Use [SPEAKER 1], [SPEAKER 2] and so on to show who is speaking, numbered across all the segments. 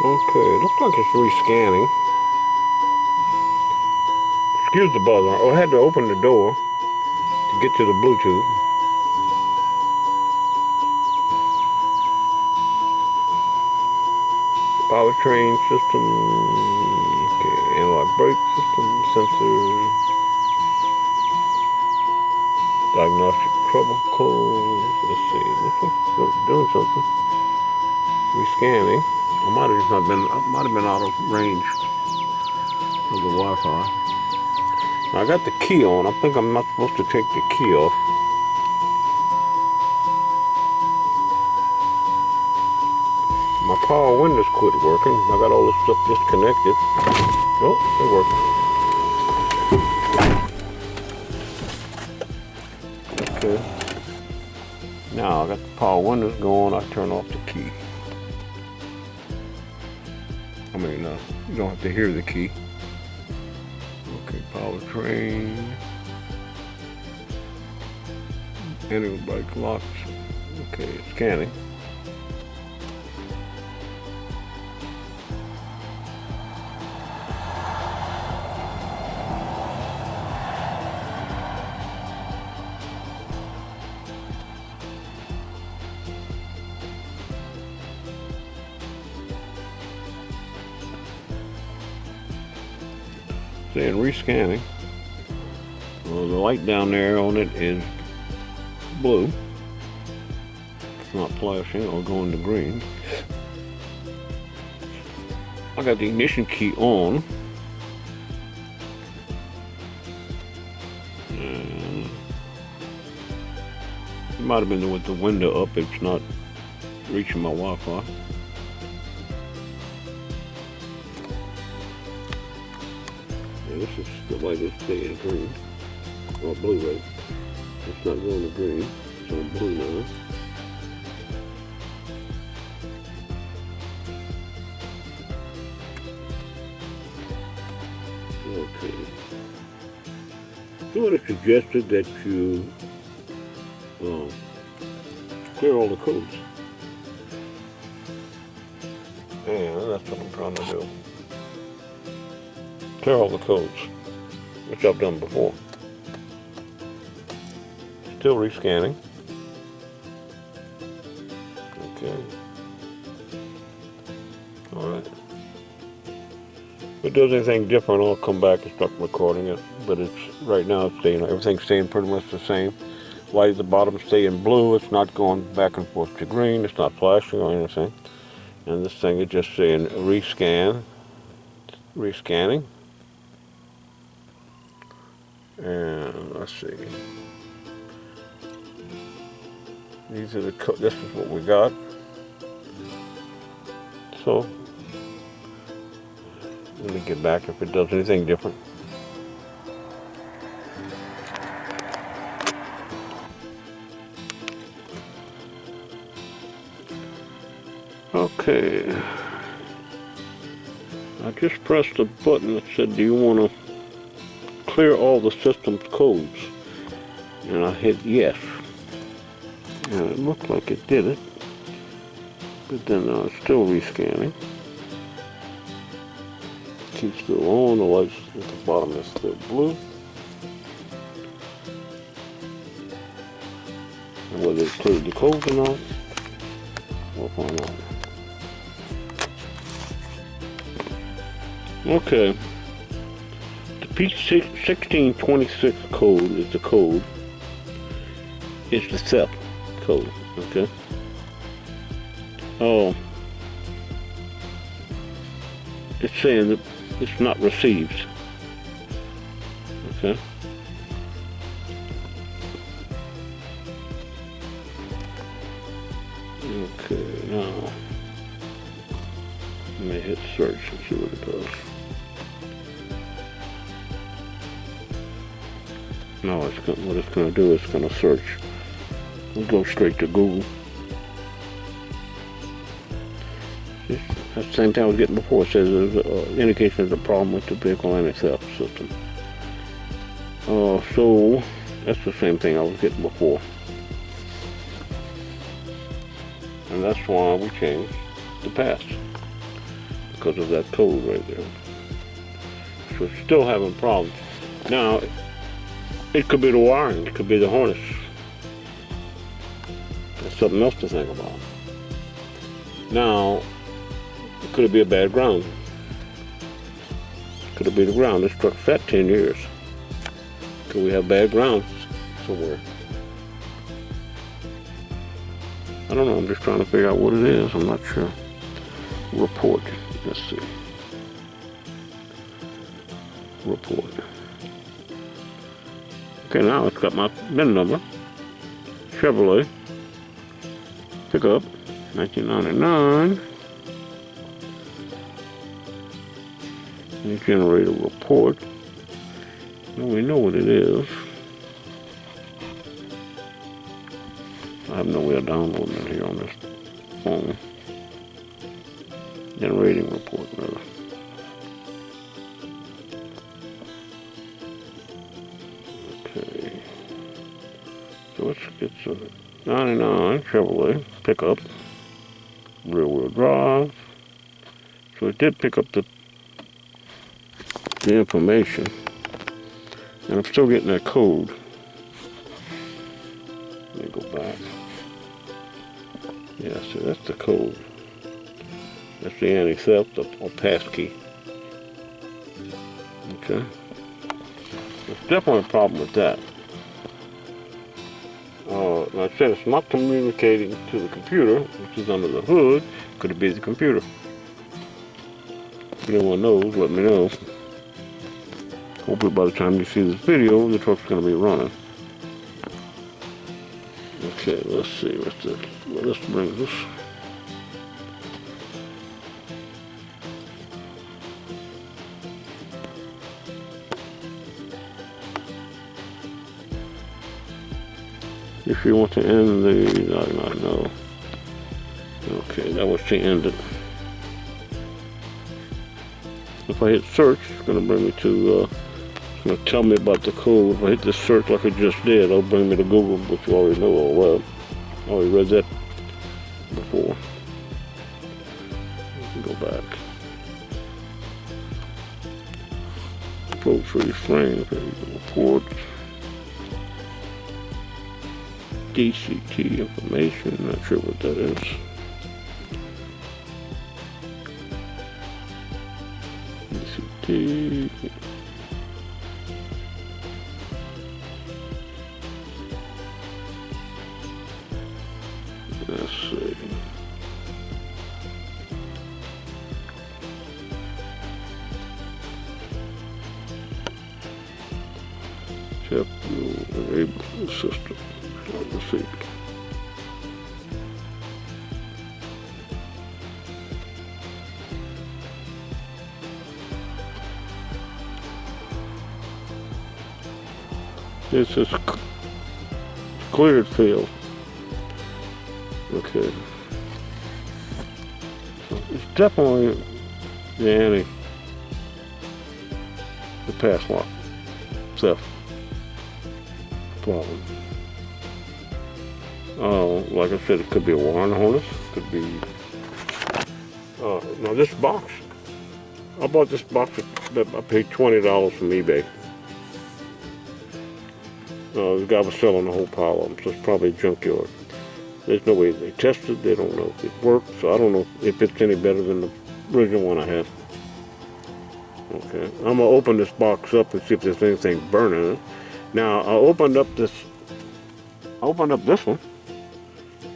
[SPEAKER 1] Okay, it looks like it's rescanning. Excuse the buzzer. Oh, I had to open the door to get to the Bluetooth. Powertrain system. Okay, analog brake system, sensor. Diagnostic trouble codes. Let's see. Looks like it's doing something. Rescanning. I might have just not been. I might have been out of range of the Wi-Fi. Now I got the key on. I think I'm not supposed to take the key off. My power windows quit working. I got all this stuff disconnected. Oh, they're working. Okay. Now I got the power windows going. I turn off the key. I mean, you don't have to hear the key. Okay, powertrain. Annual brake locks. Okay, it's scanning. Saying rescanning. Well, the light down there on it is blue. It's not flashing or going to green. I got the ignition key on. And it might have been with the window up. It's not reaching my Wi-Fi. This is the light is staying green, or blue, right? It's not going to green, it's on blue now. Okay. Someone has suggested that you clear all the codes. Yeah, that's what I'm trying to do. Clear all the codes, which I've done before. Still rescanning. Okay. Alright. If it does anything different, I'll come back and start recording it. But it's right now it's staying, everything's staying pretty much the same. Light at the bottom staying blue, it's not going back and forth to green, it's not flashing or anything. And this thing is just saying rescanning. And let's see. These are the this is what we got. So let me get back if it does anything different. Okay. I just pressed a button that said, do you want to clear all the system's codes? And I hit yes. And it looked like it did it. But then it's still rescanning. Keeps still on, the lights at the bottom is still blue. And whether it cleared the codes or not, we'll find out. Okay. The P1626 code is the code. It's the theft code, okay? Oh, it's saying that it's not received, okay? Okay, now let me hit search and see what it does. No, what it's going to do is it's going to search. We'll go straight to Google. That's the same thing I was getting before. It says there's an indication there's a problem with the vehicle anti-theft system. So that's the same thing I was getting before. And that's why we changed the pass. because of that code right there. So it's still having problems. Now, it could be the wiring, it could be the harness. That's something else to think about. Now, could it be a bad ground? Could it be the ground? This truck sat 10 years. Could we have bad ground somewhere? I don't know, I'm just trying to figure out what it is, I'm not sure. Report, let's see. Report. Okay, now it's got my VIN number. Chevrolet. Pickup, 1999. And generate a report. Now we know what it is. I have no way of downloading it here on this phone. Generating report, rather. Okay. So it's a 99 Chevrolet pickup, rear-wheel drive. So it did pick up the information, and I'm still getting that code. Let me go back. Yeah, so that's the code. That's the anti-theft or passkey. Okay. There's definitely a problem with that. Like I said, it's not communicating to the computer, which is under the hood. Could it be the computer? If anyone knows, let me know. Hopefully by the time you see this video, the truck's going to be running. Okay, let's see where this brings us. If you want to end the, I know. Okay, that was to end it. If I hit search, it's going to bring me to, it's going to tell me about the code. If I hit this search like I just did, it'll bring me to Google, which you already know all well. I already read that before. Go back. Float free frame, report. DCT information, not sure what that is. DCT. Let's see. Check your enable system. Let's see. This is cleared field. Okay. It's definitely the pass lock theft problem. Like I said, it could be a wiring harness. Could be. Now this box, I bought this box. I paid $20 from eBay. The guy was selling a whole pile of them, so it's probably a junkyard. There's no way they tested. They don't know if it worked, so I don't know if it's any better than the original one I had. Okay, I'm gonna open this box up and see if there's anything burning in it. Now I opened up this one.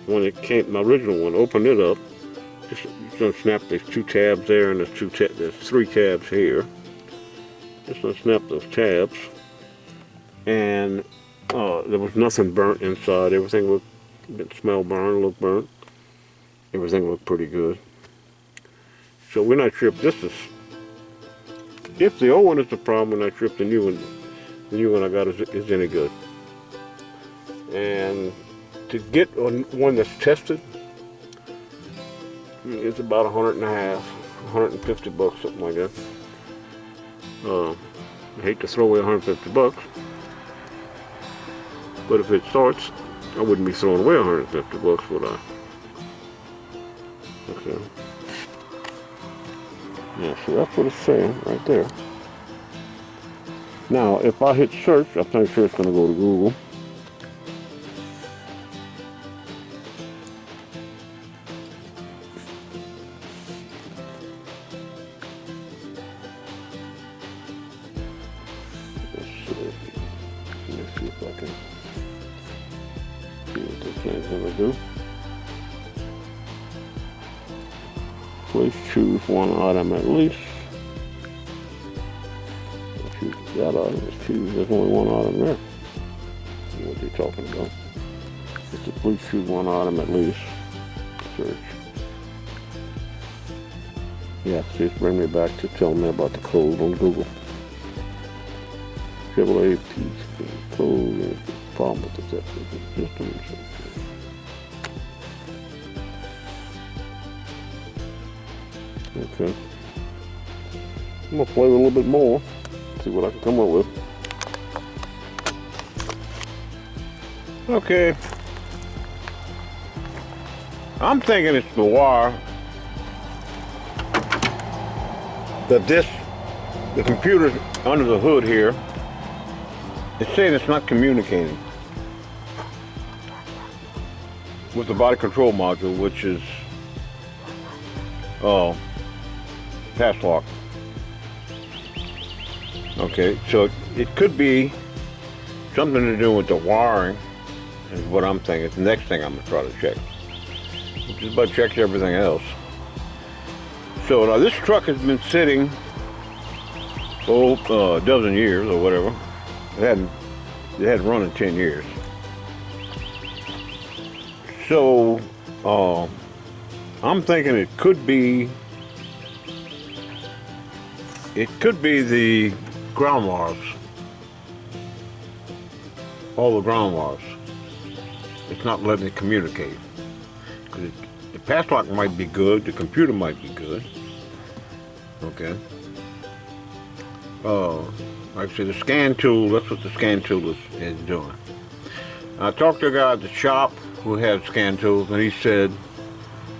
[SPEAKER 1] When it came, my original one, opened it up. Just unsnap these two tabs there, and there's three tabs here. Just unsnap those tabs, and there was nothing burnt inside. Everything looked, didn't smell burnt, looked burnt. Everything looked pretty good. So we're not sure if this is, if the old one is the problem, we're not sure if the new one I got is any good. And to get one that's tested, it's about $150, something like that. I hate to throw away $150, but if it starts, I wouldn't be throwing away $150, would I? Okay. Yeah, so that's what it's saying right there. Now, if I hit search, I'm pretty sure it's going to go to Google. Let me see if I can see what this thing's going to do. Please choose one item at least. Choose that item. Let's choose. There's only one item there. What they talking about? It's to please choose one item at least. Search. Yeah, just bring me back to tell me about the code on Google. Chevrolet Peach code. Problem with the system. Okay. I'm gonna play with a little bit more. See what I can come up with. Okay. I'm thinking it's the wire that the computer under the hood here, it's saying it's not communicating with the body control module, which is pass lock. Okay, so it could be something to do with the wiring, is what I'm thinking. It's the next thing I'm gonna try to check. Just about check everything else. So now this truck has been sitting a dozen years or whatever. It hadn't run in 10 years. So I'm thinking it could be the ground wires. All the ground wires. It's not letting it communicate. Because the pass lock might be good, the computer might be good. Okay. Like I said, the scan tool, that's what the scan tool is doing. I talked to a guy at the shop who had scan tools, and he said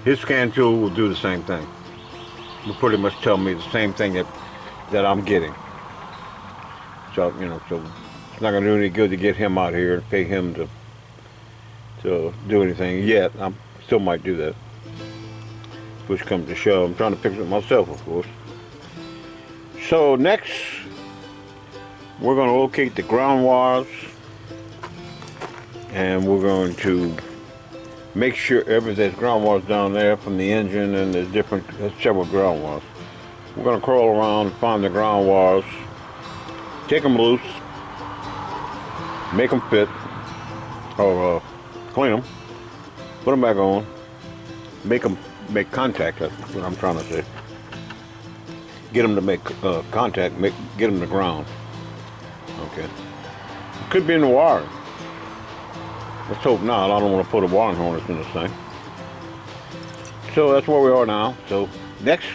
[SPEAKER 1] his scan tool will do the same thing. Will pretty much tell me the same thing that I'm getting. So, so it's not gonna do any good to get him out here and pay him to do anything yet. I still might do that. Push comes to shove. I'm trying to fix it myself, of course. So next, we're gonna locate the ground wires, and we're going to make sure there's ground wires down there from the engine, and there's several ground wires. We're gonna crawl around and find the ground wires, take them loose, make them fit, or clean them, put them back on, make contact. That's what I'm trying to say. Get them to make contact, get them to ground. Okay. It could be in the wiring. Let's hope not. I don't want to put a wiring harness in this thing. So that's where we are now. So next,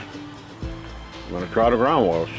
[SPEAKER 1] I'm going to try the ground wires.